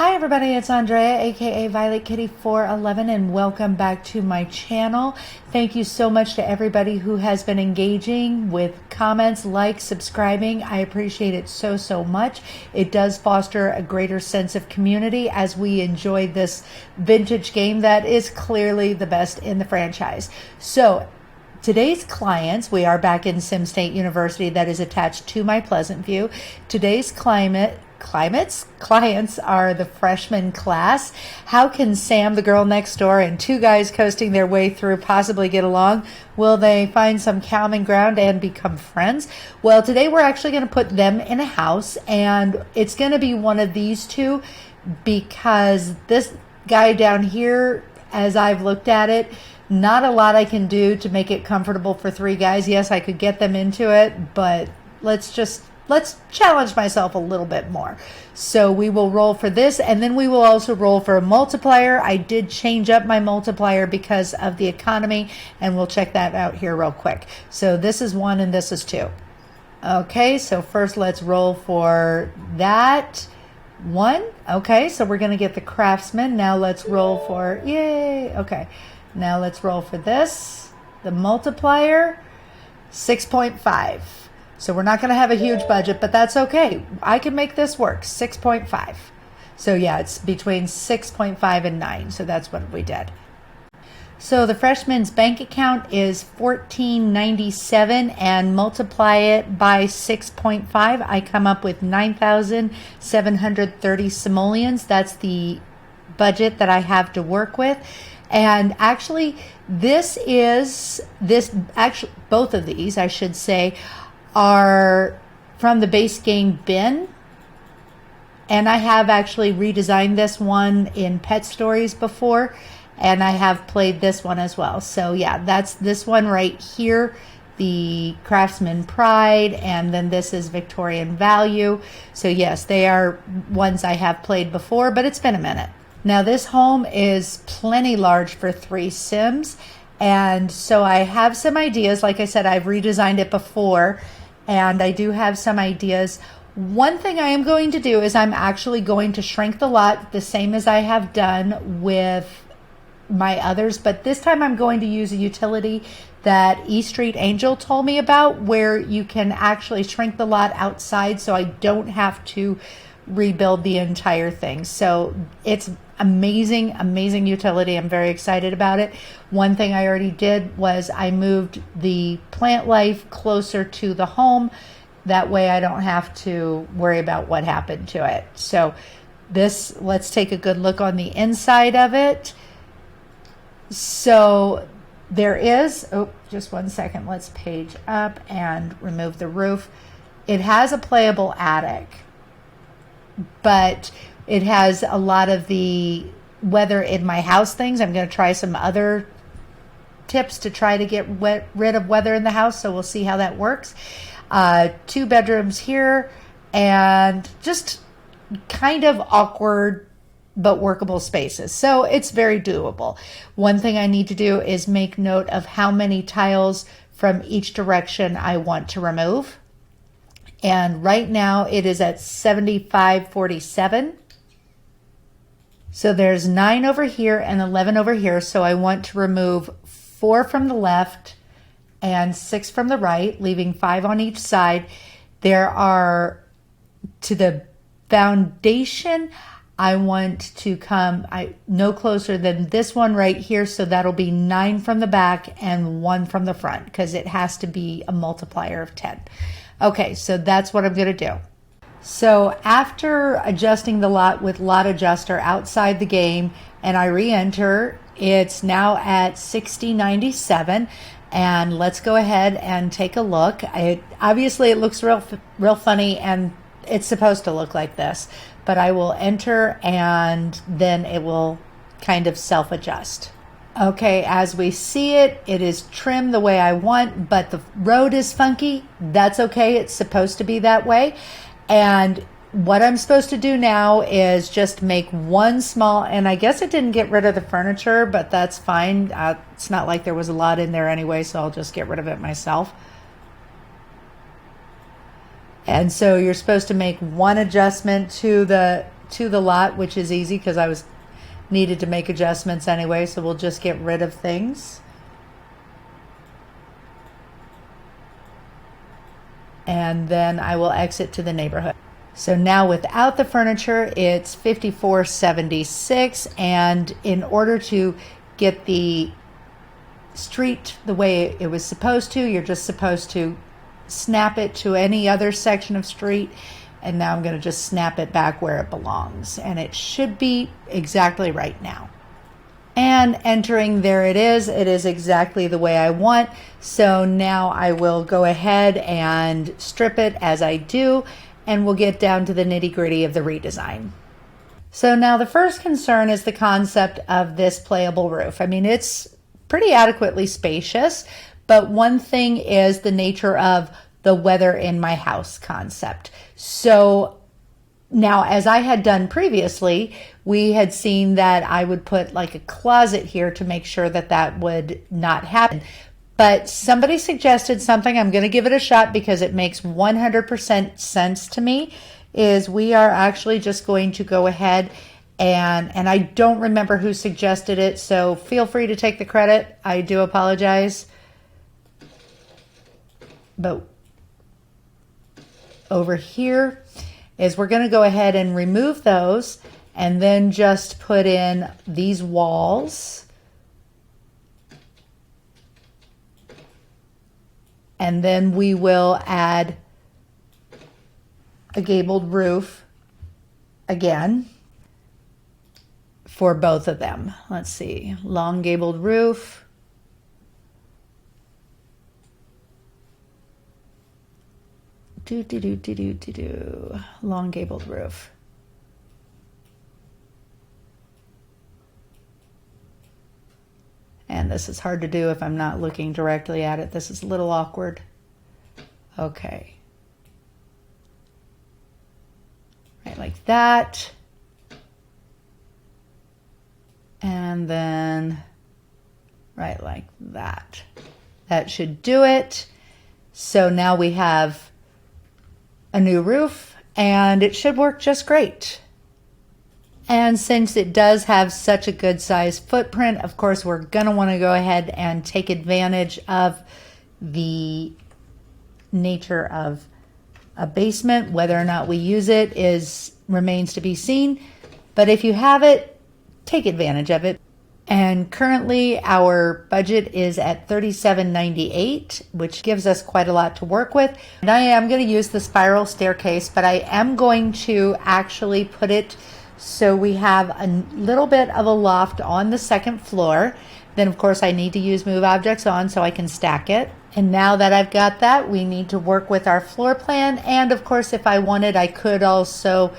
Hi everybody, it's Andrea, aka Violet Kitty 411, and welcome back to my channel. Thank you so much to everybody who has been engaging with comments, likes, subscribing. I appreciate it so much. It does foster a greater sense of community as we enjoy this vintage game that is clearly the best in the franchise. So today's clients, we are back in Sim State University that is attached to my Pleasant View. Today's clients are the freshman class. How can Sam, the girl next door, and two guys coasting their way through possibly get along? Will they find some common ground and become friends? Well, today we're actually going to put them in a house, and it's going to be one of these two because this guy down here, as I've looked at it, not a lot I can do to make it comfortable for three guys. Yes, I could get them into it, but let's challenge myself a little bit more. So we will roll for this, and then we will also roll for a multiplier. I did change up my multiplier because of the economy, and we'll check that out here real quick. So this is 1 and this is 2. Okay, so first let's roll for that. 1. Okay, so we're going to get the Craftsman. Now let's roll for, yay, okay. Now let's roll for this, the multiplier, 6.5. So we're not going to have a huge budget, but that's okay. I can make this work, 6.5. So yeah, it's between 6.5 and 9. So that's what we did. So the freshman's bank account is $14.97, and multiply it by 6.5. I come up with 9,730 simoleons. That's the budget that I have to work with. And actually, both of these, I should say, are from the base game bin, and I have actually redesigned this one in Pet Stories before, and I have played this one as well. So yeah, that's this one right here, the Craftsman Pride, and then this is Victorian Value. So yes, they are ones I have played before, but it's been a minute. Now this home is plenty large for 3 Sims, and so I have some ideas. Like I said, I've redesigned it before, and I do have some ideas. One thing I am going to do is I'm actually going to shrink the lot the same as I have done with my others, but this time I'm going to use a utility that E Street Angel told me about, where you can actually shrink the lot outside so I don't have to rebuild the entire thing. So it's amazing utility. I'm very excited about it. One thing I already did was I moved the plant life closer to the home. That way I don't have to worry about what happened to it. So this, let's take a good look on the inside of it. So there is, just one second, let's page up and remove the roof. It has a playable attic, but it has a lot of the weather in my house things. I'm going to try some other tips to try to get rid of weather in the house, so we'll see how that works. 2 bedrooms here, and just kind of awkward but workable spaces. So it's very doable. One thing I need to do is make note of how many tiles from each direction I want to remove. And right now it is at 7547. So there's 9 over here and 11 over here. So I want to remove 4 from the left and 6 from the right, leaving 5 on each side. There are, to the foundation, I want to come no closer than this one right here. So that'll be 9 from the back and 1 from the front, because it has to be a multiplier of 10. Okay, so that's what I'm going to do. So after adjusting the lot with LotAdjuster outside the game, and I re-enter, it's now at 6097. And let's go ahead and take a look. Obviously it looks real funny, and it's supposed to look like this, but I will enter and then it will kind of self-adjust. Okay, as we see it, it is trimmed the way I want, but the road is funky. That's okay. It's supposed to be that way. And what I'm supposed to do now is just make one small, and I guess it didn't get rid of the furniture, but that's fine. It's not like there was a lot in there anyway, so I'll just get rid of it myself. And so you're supposed to make one adjustment to to the lot, which is easy because I was needed to make adjustments anyway, so we'll just get rid of things. And then I will exit to the neighborhood. So now without the furniture, it's $54.76, and in order to get the street the way it was supposed to, you're just supposed to snap it to any other section of street, and now I'm going to just snap it back where it belongs, and it should be exactly right now. And entering, there it is exactly the way I want. So now I will go ahead and strip it as I do, and we'll get down to the nitty-gritty of the redesign. So now the first concern is the concept of this playable roof. I mean, it's pretty adequately spacious, but one thing is the nature of the weather in my house concept. So now, as I had done previously, we had seen that I would put like a closet here to make sure that that would not happen. But somebody suggested something, I'm going to give it a shot because it makes 100% sense to me, is we are actually just going to go ahead and I don't remember who suggested it, so feel free to take the credit. I do apologize. But over here is we're going to go ahead and remove those and then just put in these walls. And then we will add a gabled roof again for both of them. Let's see, long gabled roof. Long gabled roof. And this is hard to do if I'm not looking directly at it. This is a little awkward. Okay. Right, like that. And then right like that. That should do it. So now we have a new roof and it should work just great. And since it does have such a good size footprint, of course, we're going to want to go ahead and take advantage of the nature of a basement. Whether or not we use it remains to be seen. But if you have it, take advantage of it. And currently our budget is at $37.98, which gives us quite a lot to work with. And I am going to use the spiral staircase, but I am going to actually put it so we have a little bit of a loft on the second floor. Then of course I need to use move objects on so I can stack it. And now that I've got that, we need to work with our floor plan. And of course, if I wanted, I could also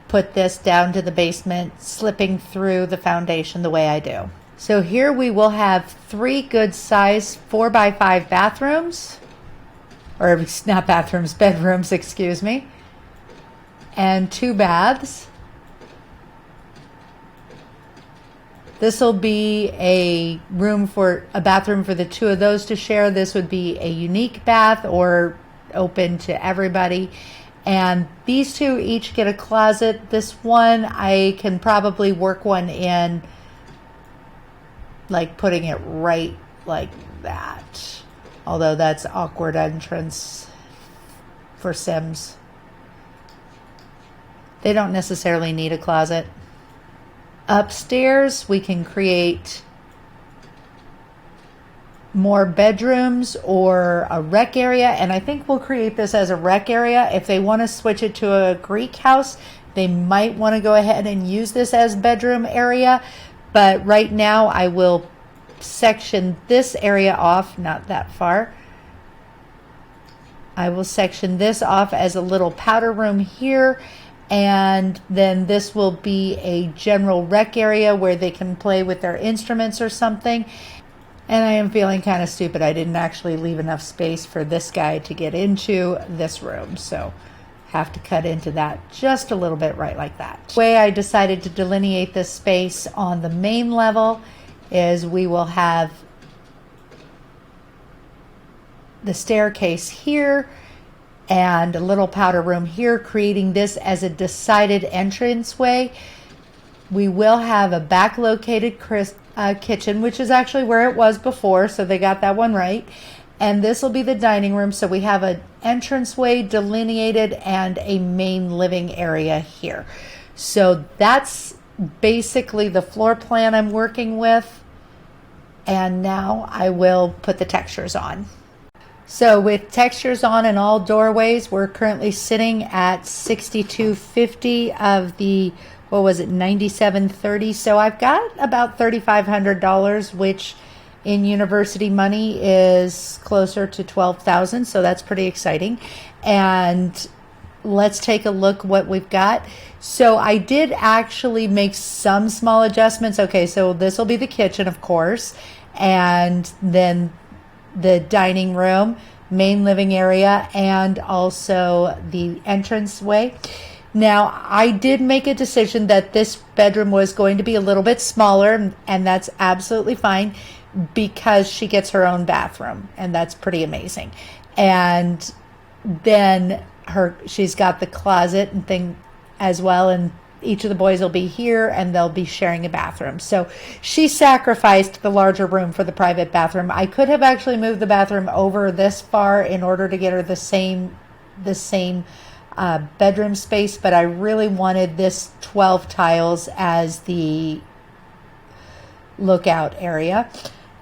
put this down to the basement, slipping through the foundation the way I do. So here we will have 3 good size 4x5 bathrooms, or not bathrooms, bedrooms, excuse me, and 2 baths. This will be a bathroom for the 2 of those to share. This would be a unique bath or open to everybody. And these 2 each get a closet. This one, I can probably work one in, like putting it right like that. Although that's awkward entrance for Sims. They don't necessarily need a closet. Upstairs, we can create more bedrooms or a rec area, and I think we'll create this as a rec area. If they want to switch it to a Greek house, they might want to go ahead and use this as bedroom area, but right now I will section this area off, not that far. I will section this off as a little powder room here, and then this will be a general rec area where they can play with their instruments or something. And I am feeling kind of stupid. I didn't actually leave enough space for this guy to get into this room, so have to cut into that just a little bit right like that. The way I decided to delineate this space on the main level is we will have the staircase here, and a little powder room here, creating this as a decided entranceway. We will have a back-located kitchen, which is actually where it was before, so they got that one right. And this will be the dining room, so we have an entranceway delineated and a main living area here. So that's basically the floor plan I'm working with. And now I will put the textures on. So with textures on in all doorways, we're currently sitting at 6250 of the, what was it, 9730. So I've got about $3,500, which in university money is closer to 12,000. So that's pretty exciting. And let's take a look what we've got. So I did actually make some small adjustments. Okay, so this will be the kitchen, of course, and then the dining room, main living area, and also the entranceway. Now, I did make a decision that this bedroom was going to be a little bit smaller, and that's absolutely fine because she gets her own bathroom, and that's pretty amazing. And then she's got the closet and thing as well, and each of the boys will be here and they'll be sharing a bathroom. So she sacrificed the larger room for the private bathroom. I could have actually moved the bathroom over this far in order to get her the same bedroom space, but I really wanted this 12 tiles as the lookout area.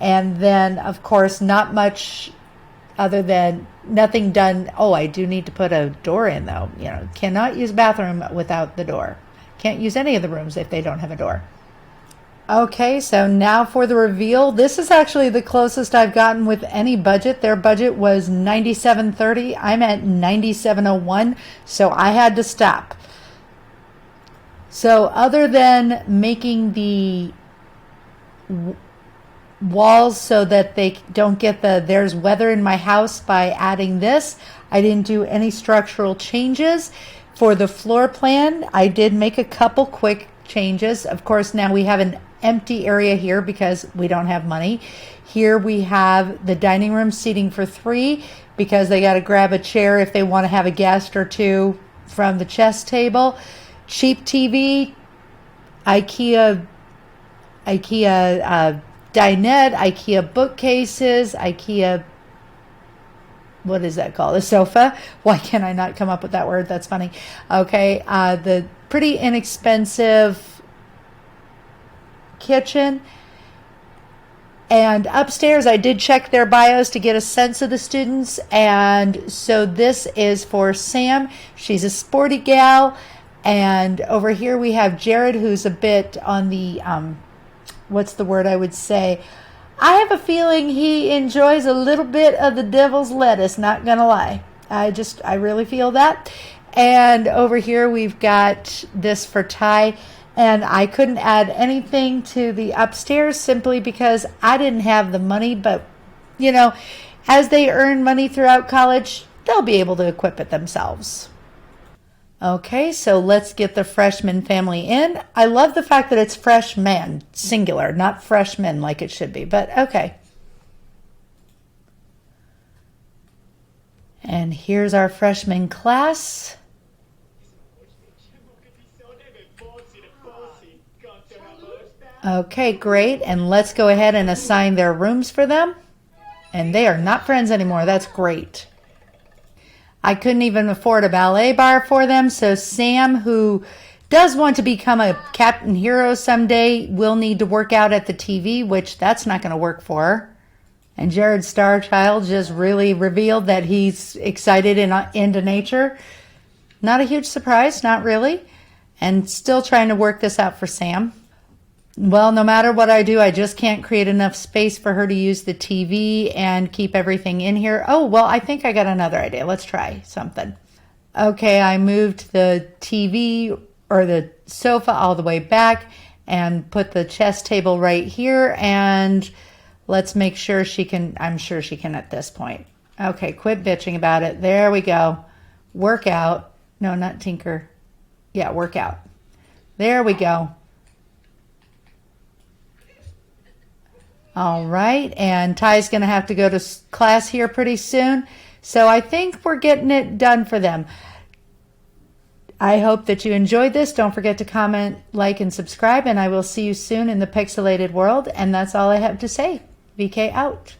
And then, of course, not much other than nothing done. Oh, I do need to put a door in, though. You know, cannot use bathroom without the door. Can't use any of the rooms if they don't have a door. Okay, so now for the reveal. This is actually the closest I've gotten with any budget. Their budget was $97.30. I'm at $97.01, so I had to stop. So other than making the walls so that they don't get there's weather in my house by adding this, I didn't do any structural changes. For the floor plan, I did make a couple quick changes. Of course, now we have an empty area here because we don't have money. Here we have the dining room seating for 3 because they got to grab a chair if they want to have a guest or two from the chess table. Cheap TV, IKEA dinette, IKEA bookcases, IKEA, what is that called? A sofa. Why can I not come up with that word? That's funny. Okay, the pretty inexpensive kitchen. And upstairs, I did check their bios to get a sense of the students. And so this is for Sam. She's a sporty gal. And over here we have Jared, who's a bit on the, what's the word I would say? I have a feeling he enjoys a little bit of the devil's lettuce, not gonna lie. I really feel that. And over here we've got this for Ty, and I couldn't add anything to the upstairs simply because I didn't have the money, but you know, as they earn money throughout college, they'll be able to equip it themselves. Okay, so let's get the freshman family in. I love the fact that it's freshmen, singular, not freshmen like it should be, but okay. And here's our freshman class. Okay, great. And let's go ahead and assign their rooms for them. And they are not friends anymore. That's great. I couldn't even afford a ballet bar for them, so Sam, who does want to become a captain hero someday, will need to work out at the TV, which that's not going to work for her. And Jared Starchild just really revealed that he's excited and into nature. Not a huge surprise, not really. And still trying to work this out for Sam. Well, no matter what I do, I just can't create enough space for her to use the TV and keep everything in here. Oh, well, I think I got another idea. Let's try something. Okay, I moved the TV or the sofa all the way back and put the chess table right here. And let's make sure she can, I'm sure she can at this point. Okay, quit bitching about it. There we go. Work out. No, not tinker. Yeah, work out. There we go. All right, and Ty's going to have to go to class here pretty soon. So I think we're getting it done for them. I hope that you enjoyed this. Don't forget to comment, like, and subscribe, and I will see you soon in the pixelated world. And that's all I have to say. VK out.